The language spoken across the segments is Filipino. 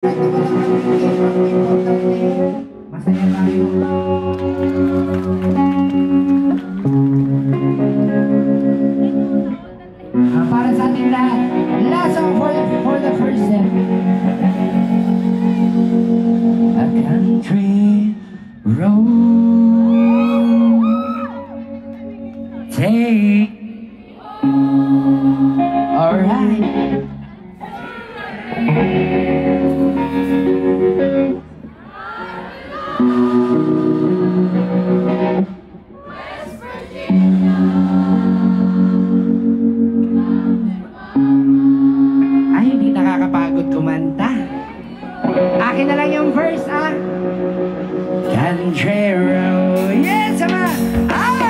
Masaya tayo. Para sa ating lahat, last song for the first set. A country road, take. Alright. Ay, hindi nakakapagod kumanta. Akin na lang yung verse, ah. Country road. Yes, sama. Ah!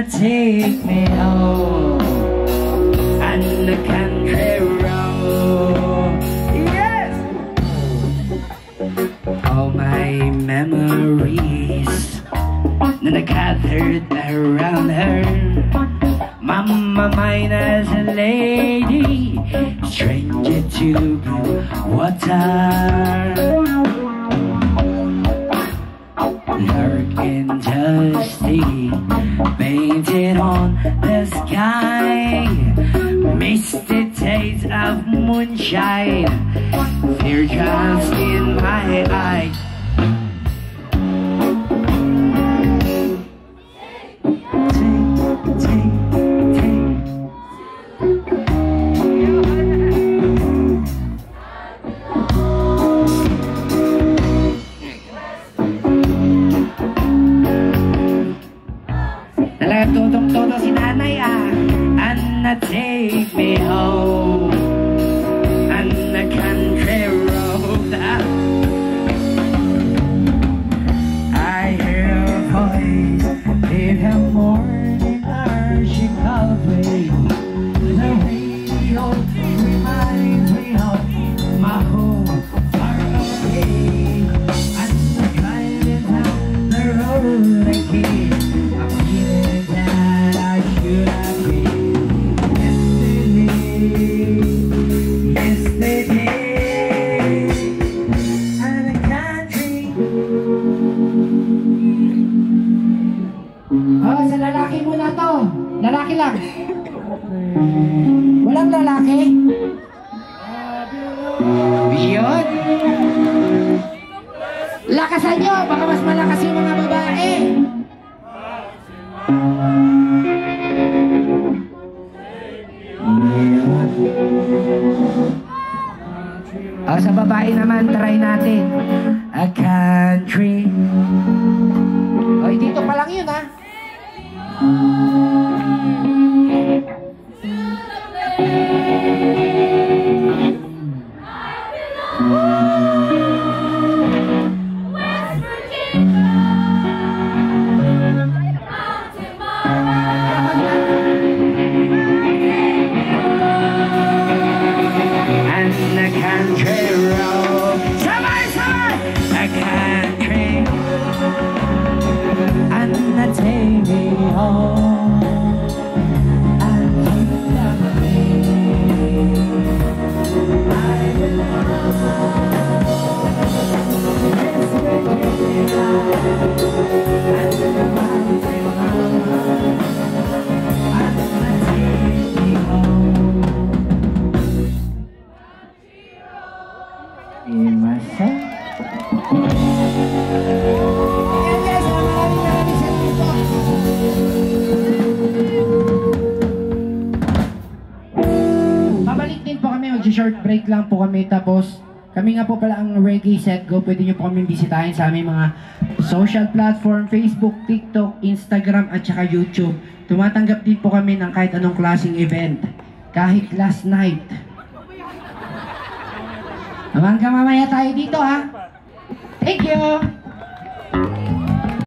Take me home on the country road. Yes! All my memories that I gathered around her. Mama mine as a lady, stranger to blue water. Dark and dusty, painted on the sky, misty taste of moonshine, teardrops in my eyes. Tutong-toto si nanay, ah. Anna, take me home on the country road. I hear a voice in the morning hour, she called me. The radio reminds me of my home far away. And the climbing down the road again. Oh, sa lalaki muna to. Lalaki lang. Walang lalaki. Yun. Lakasan nyo. Baka mas malakas yung mga babae. Oh, sa babae naman, try natin. A country. Oh, dito pa lang yun, ha? And the country road. Somebody! A country. And the take me home. mag-short break lang po kami. Tapos, kami nga po pala ang Reggae Set Go. Pwede nyo po kami bisitahin sa aming mga social platform, Facebook, TikTok, Instagram, at saka YouTube. Tumatanggap din po kami ng kahit anong klaseng event. Kahit last night. Hanggang mamaya tayo dito ha. Thank you!